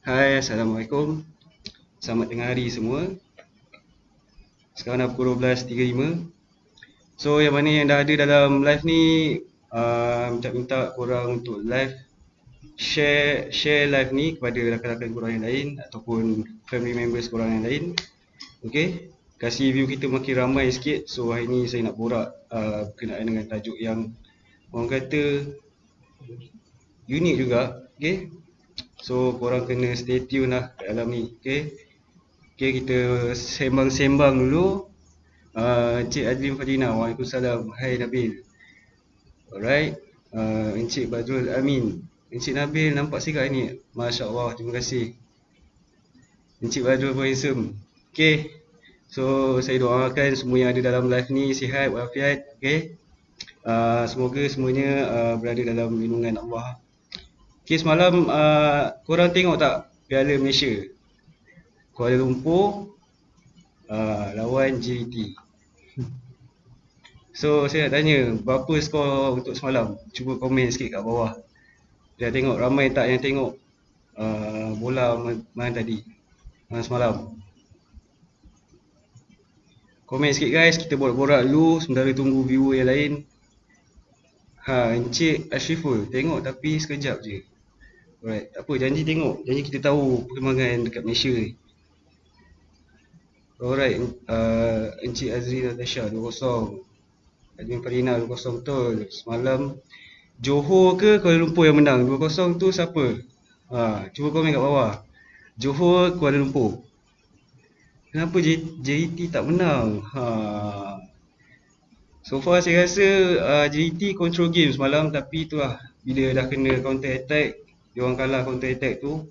Hai, Assalamualaikum. Selamat tengah hari semua. Sekarang dah pukul 12.35. So, yang mana yang dah ada dalam live ni, minta korang untuk live, share live ni kepada rakan-rakan korang yang lain ataupun family members korang yang lain. Okay? Kasih view kita makin ramai sikit. So, hari ni saya nak borak berkenaan dengan tajuk yang orang kata unik juga. Okay? So, korang kena stay tune lah kat dalam ni. Okay? Okay, kita sembang-sembang dulu. Encik Adlin Fadina, Waalaikumsalam. Hai Nabil. Alright. Encik Badrul Amin. Encik Nabil nampak sihat ni? Masya Allah, terima kasih. Encik Badrul pun handsome. Okay. So, saya doakan semua yang ada dalam live ni sihat, walafiat. Okay. Semoga semuanya berada dalam lindungan Allah. Okay, semalam korang tengok tak Piala Malaysia? Kuala Lumpur lawan JT. So saya nak tanya, berapa skor untuk semalam? Cuba komen sikit kat bawah. Dah tengok, ramai tak yang tengok bola malam tadi, semalam? Komen sikit guys, kita borak-borak dulu sementara tunggu viewer yang lain. Encik Ashriful, tengok tapi sekejap je. Alright, tak apa, janji tengok. Janji kita tahu perkembangan dekat Malaysia ni. Alright, Encik Azri Natasha 2-0. Admin Farina 2-0 betul. Semalam Johor ke Kuala Lumpur yang menang? 2-0 tu siapa? Cuba komen kat bawah. Johor Kuala Lumpur. Kenapa JET tak menang? So far saya rasa JET control game semalam, tapi tu lah, bila dah kena counter attack, dia orang kalah counter attack tu,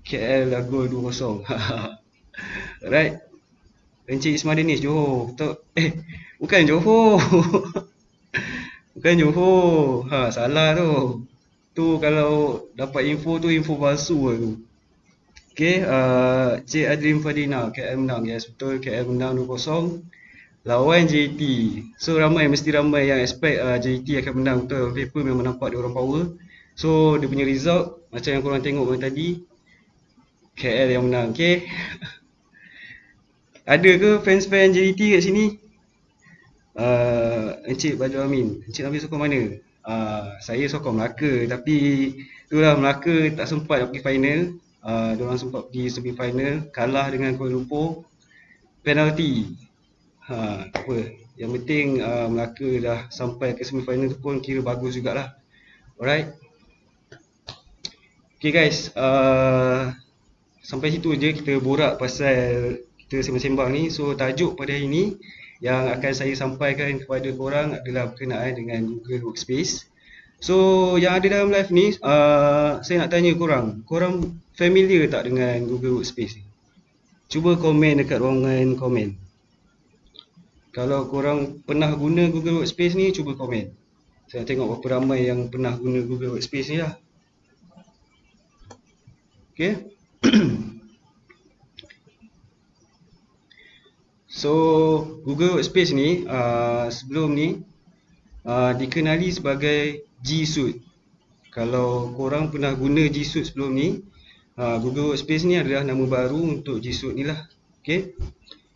KL dah gol 2-0. Alright. Encik Ismail Danish, Johor. Bukan Johor. Bukan Johor. Salah tu. Tu kalau dapat info tu, info palsu lah tu. Okay, Cik Adrim Fadina, KL menang. Yes, betul, KL menang 2-0 lawan JT. So mesti ramai yang expect JT akan menang. Betul, on paper memang nampak dia orang power. So dia punya result macam yang korang tengok tadi, KL yang menang. Okay. Ada ke fans-fans JT kat sini? Encik Badrul Amin, Encik Nabil sokong mana? Saya sokong Melaka, tapi itulah, Melaka tak sempat nak pergi final. Diorang sempat pergi semi final, kalah dengan Kuala Lumpur penalti. Tak apa, yang penting Melaka dah sampai ke semi final tu pun kira bagus jugalah. Alright. Okay guys, sampai situ je kita borak pasal kita sembang-sembang ni. So tajuk pada hari ni yang akan saya sampaikan kepada korang adalah berkenaan dengan Google Workspace. So yang ada dalam live ni, saya nak tanya korang familiar tak dengan Google Workspace ni? Cuba komen dekat ruangan komen. Kalau korang pernah guna Google Workspace ni, cuba komen. Saya nak tengok berapa ramai yang pernah guna Google Workspace ni lah. Okay. So Google Workspace ni sebelum ni dikenali sebagai G Suite. Kalau korang pernah guna G Suite sebelum ni, Google Workspace ni adalah nama baru untuk G Suite ni lah. Okay.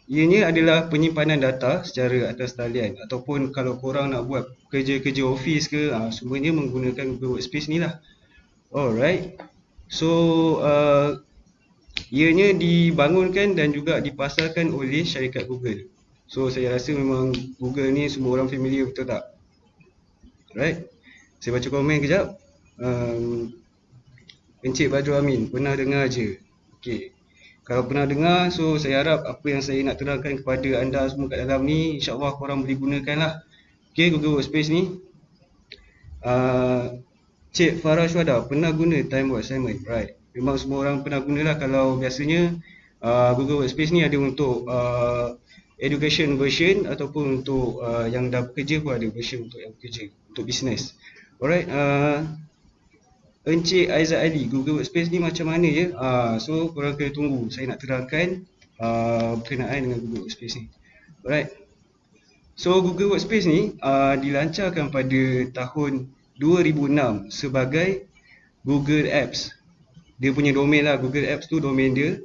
Ianya adalah penyimpanan data secara atas talian, ataupun kalau korang nak buat kerja-kerja office ke, semuanya menggunakan Google Workspace ni lah. Alright. So ianya dibangunkan dan juga dipasarkan oleh syarikat Google. So saya rasa memang Google ni semua orang familiar, betul tak? Alright. Saya baca komen kejap. Encik Badrul Amin, pernah dengar je. Okay. Kalau pernah dengar, so saya harap apa yang saya nak terangkan kepada anda semua kat dalam ni, insyaAllah korang boleh gunakan lah. Okay, Google Workspace ni. Cik Farah Syuhada, pernah guna Time Box Assignment? Right. Memang semua orang pernah guna lah. Kalau biasanya Google Workspace ni ada untuk education version, ataupun untuk yang dah bekerja pun ada version untuk yang bekerja, untuk business. Alright. Encik Aizat Ali, Google Workspace ni macam mana ya? So korang kena tunggu, saya nak terangkan berkenaan dengan Google Workspace ni. Alright. So Google Workspace ni dilancarkan pada tahun 2006 sebagai Google Apps. dia punya domain lah. Google Apps tu domain dia.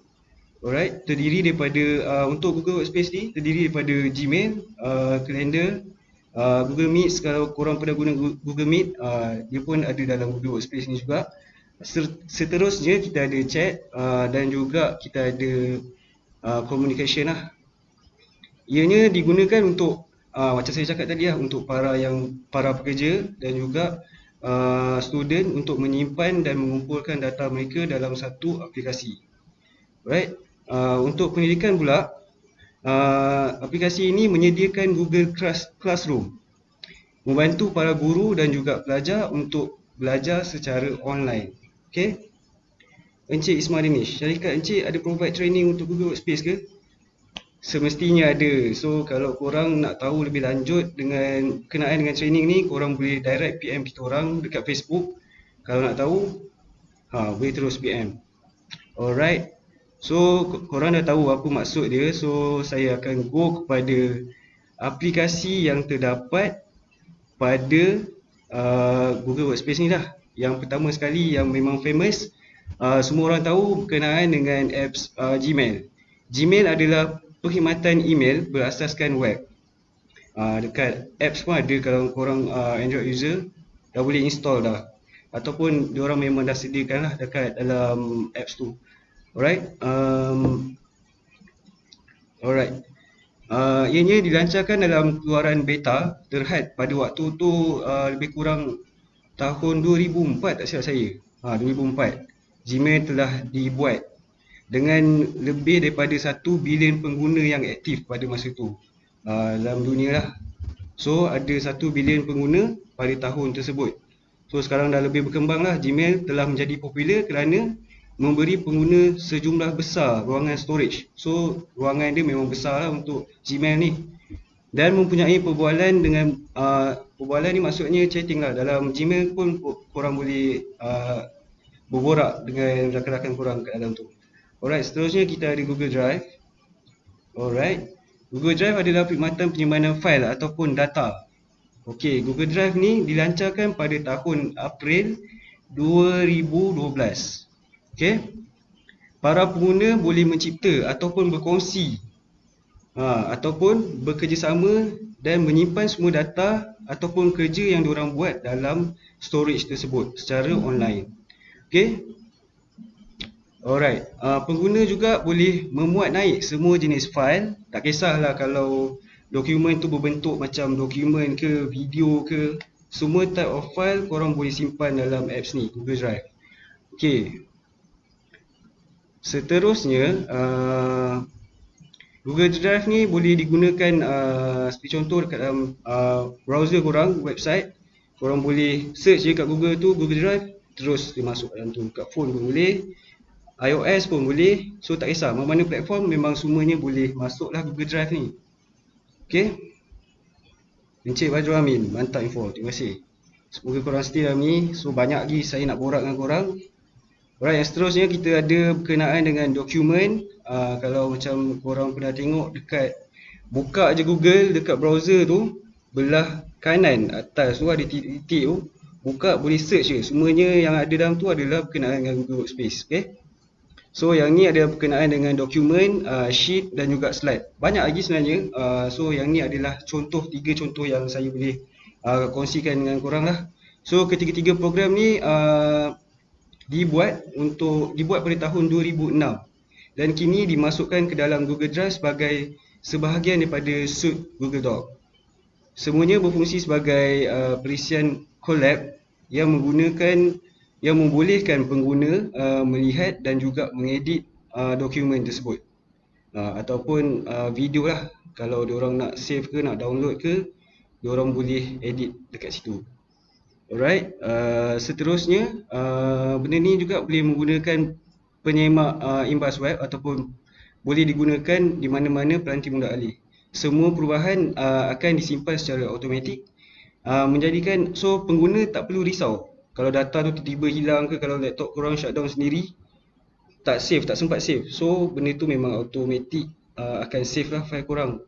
Alright, terdiri daripada untuk Google Workspace ni terdiri daripada Gmail, Calendar, Google Meet. Kalau korang pernah guna Google Meet, dia pun ada dalam Google Workspace ni juga. Seterusnya kita ada chat, dan juga kita ada communication lah. Ianya digunakan untuk macam saya cakap tadi lah, untuk para pekerja dan juga student untuk menyimpan dan mengumpulkan data mereka dalam satu aplikasi. Right? Untuk pendidikan pula, aplikasi ini menyediakan Google Classroom, membantu para guru dan juga pelajar untuk belajar secara online. Okay? Encik Ismail Danish, syarikat Encik ada provide training untuk Google Workspace ke? Semestinya ada. So kalau korang nak tahu lebih lanjut kenaan dengan training ni, korang boleh direct PM kita orang dekat Facebook. Kalau nak tahu, boleh terus PM. Alright. So korang dah tahu apa maksud dia. So saya akan go kepada aplikasi yang terdapat pada Google Workspace ni lah. Yang pertama sekali yang memang famous, semua orang tahu berkenaan dengan apps Gmail. Gmail adalah perkhidmatan email berasaskan web. Dekat apps pun ada, kalau korang Android user dah boleh install dah, ataupun diorang memang dah sediakan lah dekat dalam apps tu. Alright. Ianya dilancarkan dalam keluaran beta terhad pada waktu tu lebih kurang tahun 2004 tak silap saya. 2004. Gmail telah dibuat dengan lebih daripada 1 bilion pengguna yang aktif pada masa tu dalam dunia lah. So ada 1 bilion pengguna pada tahun tersebut. So sekarang dah lebih berkembang lah. Gmail telah menjadi popular kerana memberi pengguna sejumlah besar ruangan storage. So ruangan dia memang besar lah untuk Gmail ni. Dan mempunyai perbualan dengan perbualan ni maksudnya chatting lah. Dalam Gmail pun korang boleh berborak dengan rakan-rakan korang kat dalam tu. Alright, seterusnya kita ada Google Drive. Alright, Google Drive adalah perkhidmatan penyimpanan fail ataupun data. Okey, Google Drive ni dilancarkan pada tahun April 2012. Okey, para pengguna boleh mencipta ataupun berkongsi ataupun bekerjasama dan menyimpan semua data ataupun kerja yang diorang buat dalam storage tersebut secara online. Okey. Alright, pengguna juga boleh memuat naik semua jenis fail. Tak kisahlah kalau dokumen tu berbentuk macam dokumen ke, video ke, semua type of file korang boleh simpan dalam apps ni, Google Drive. Okay. Seterusnya, Google Drive ni boleh digunakan seperti contoh dekat dalam browser korang, website. Korang boleh search je kat Google tu, Google Drive, terus dia masuk dalam tu. Kat phone pun boleh, iOS pun boleh. So tak kisah, mana-mana platform memang semuanya boleh masuklah Google Drive ni. Okay. Encik Badrul Amin, mantap info, terima kasih. Semoga korang setia dalam ni. So banyak lagi saya nak borak dengan korang. Alright, yang seterusnya kita ada berkenaan dengan dokumen. Kalau macam korang pernah tengok dekat, buka je Google dekat browser tu, belah kanan atas tu ada titik-titik tu, buka boleh search je. Semuanya yang ada dalam tu adalah berkenaan dengan Google Workspace. Okay. So yang ni ada berkenaan dengan dokumen, sheet dan juga slide. Banyak lagi sebenarnya. So yang ni adalah contoh, 3 contoh yang saya boleh kongsikan dengan korang lah. So ketiga-tiga program ni dibuat pada tahun 2006 dan kini dimasukkan ke dalam Google Drive sebagai sebahagian daripada suite Google Doc. Semuanya berfungsi sebagai perisian collab yang membolehkan pengguna melihat dan juga mengedit dokumen tersebut, ataupun video lah. Kalau diorang nak save ke, nak download ke, diorang boleh edit dekat situ. Alright, seterusnya benda ni juga boleh menggunakan penyemak imbas web ataupun boleh digunakan di mana-mana peranti mudah alih. Semua perubahan akan disimpan secara automatik, menjadikan so pengguna tak perlu risau kalau data tu tiba-tiba hilang ke, kalau laptop korang shutdown sendiri, tak sempat save. So benda tu memang automatik akan save lah file korang.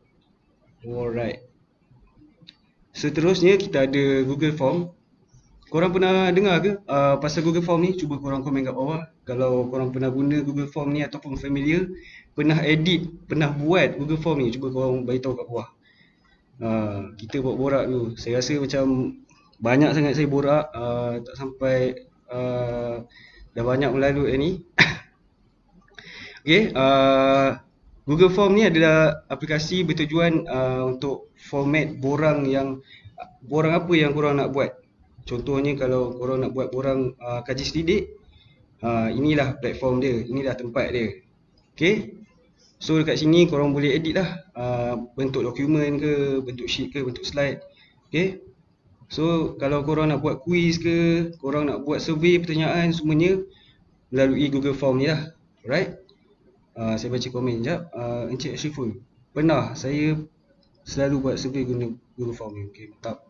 Alright. Seterusnya kita ada Google Form. korang pernah dengar ke pasal Google Form ni? Cuba korang komen kat bawah. Kalau korang pernah guna Google Form ni ataupun familiar, pernah edit, pernah buat Google Form ni, cuba korang beritahu kat bawah. Kita buat borak dulu. Saya rasa macam banyak sangat saya borak, tak sampai dah banyak melalut ni. Okay, Google Form ni adalah aplikasi bertujuan untuk format borang apa yang korang nak buat. Contohnya kalau korang nak buat borang kaji selidik, inilah platform dia, inilah tempat dia. Okay, so dekat sini korang boleh edit lah, bentuk dokumen ke, bentuk sheet ke, bentuk slide. Okay, so kalau korang nak buat quiz ke, korang nak buat survey pertanyaan, semuanya melalui Google Form ni lah. Alright, saya baca komen sekejap. Encik Ashriful, pernah, saya selalu buat survey guna Google Form ni. Okay, mantap.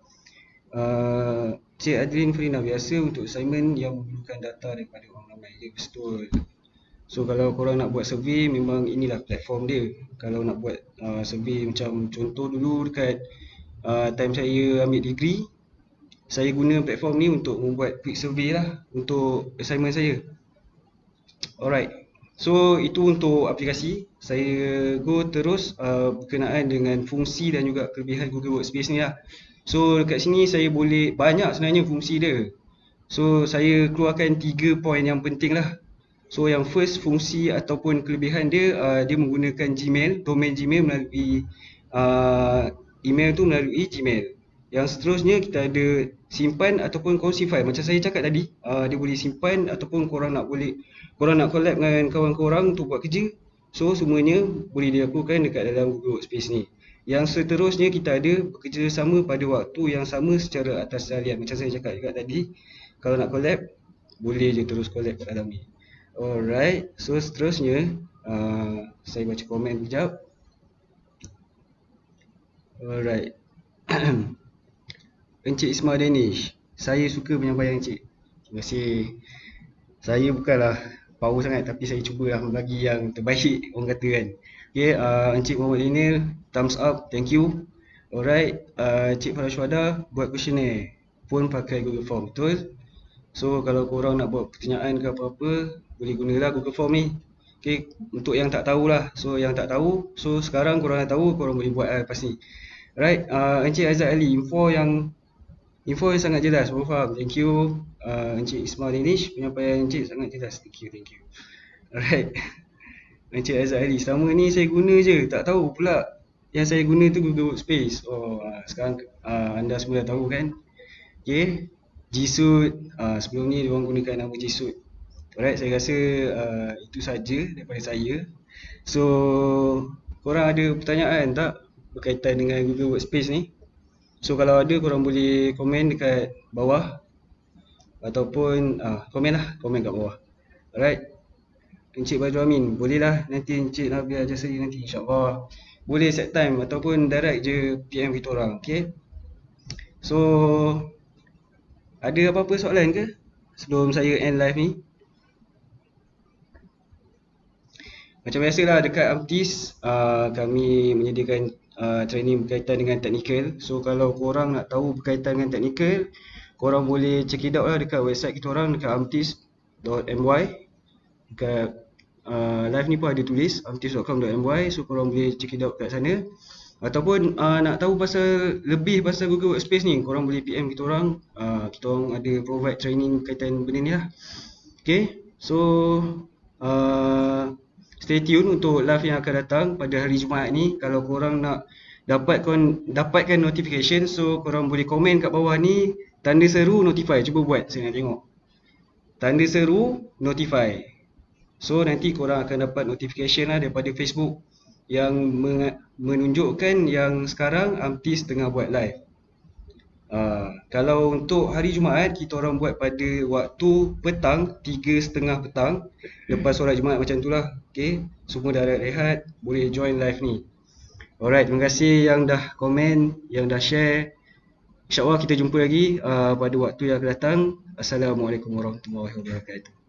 Cik Adrin Farina, biasa untuk assignment yang memerlukan data daripada orang ramai. Ya, betul. So kalau korang nak buat survey, memang inilah platform dia. Kalau nak buat survey macam contoh dulu dekat time saya ambil degree, saya guna platform ni untuk membuat quick survey lah untuk assignment saya. Alright, so itu untuk aplikasi. Saya go terus berkenaan dengan fungsi dan juga kelebihan Google Workspace ni lah. So dekat sini saya boleh, banyak sebenarnya fungsi dia. So saya keluarkan 3 poin yang penting lah. So yang first, fungsi ataupun kelebihan dia, dia menggunakan Gmail, domain Gmail melalui email tu melalui Gmail. Yang seterusnya kita ada simpan ataupun kongsi file. Macam saya cakap tadi, dia boleh simpan ataupun korang nak collab dengan kawan korang untuk buat kerja. So semuanya boleh dilakukan dekat dalam Google Workspace ni. Yang seterusnya kita ada bekerjasama pada waktu yang sama secara atas talian. Macam saya cakap juga tadi, kalau nak collab, boleh je terus collab kat dalam ni. Alright, so seterusnya saya baca komen sekejap. Alright. Encik Ismail Danish, saya suka penyampaian Encik. Terima kasih. Saya bukanlah power sangat, tapi saya cubalah membagi yang terbaik, orang kata kan. Okay, Encik Muhammad Daniel, thumbs up, thank you. Alright, Encik Farah Syuhada buat questionnaire pun pakai Google Form, betul? So kalau korang nak buat pertanyaan ke apa-apa, boleh gunalah Google Form ni. Okay, untuk yang tak tahulah. So yang tak tahu, so sekarang korang dah tahu, korang boleh buat lepas ni. Alright, Encik Aizat Ali, info yang sangat jelas, baru faham. Thank you. Encik Ismail Danish, penyampaian Encik sangat jelas. Thank you. Alright. Encik Aizat Ali, selama ni saya guna je, tak tahu pula yang saya guna tu Google Workspace. Oh, sekarang anda semua dah tahu kan. Okay, G Suite, sebelum ni diorang gunakan nama G Suite. Alright, saya rasa itu saja daripada saya. So korang ada pertanyaan tak berkaitan dengan Google Workspace ni? So kalau ada, korang boleh komen dekat bawah, ataupun komen kat bawah. Alright, Encik Badru Amin, bolehlah nanti Encik Nabila Jasari nanti insyaAllah boleh set time ataupun direct je PM kita orang. Okay, so ada apa-apa soalan ke sebelum saya end live ni? Macam biasalah dekat Amtis, kami menyediakan training berkaitan dengan technical. So kalau korang nak tahu berkaitan dengan technical, korang boleh check it out lah dekat website kita orang, dekat amtis.my. Dekat live ni pun ada tulis amtis.com.my. So korang boleh check it out kat sana. Ataupun nak tahu lebih pasal Google Workspace ni, korang boleh PM kita orang. Kita orang ada provide training berkaitan benda ni lah. Okay, so stay tune untuk live yang akan datang pada hari Jumaat ni. Kalau korang nak dapatkan notification, so korang boleh komen kat bawah ni, tanda seru notify. Cuba buat, saya nak tengok. Tanda seru notify. So nanti korang akan dapat notification lah daripada Facebook yang menunjukkan yang sekarang Amtis tengah buat live. Kalau untuk hari Jumaat, kita orang buat pada waktu petang, 3:30 petang, lepas solat Jumaat macam tu lah. Okay, semua dah rehat, boleh join live ni. Alright, terima kasih yang dah komen, yang dah share. InsyaAllah kita jumpa lagi pada waktu yang akan datang. Assalamualaikum warahmatullahi wabarakatuh.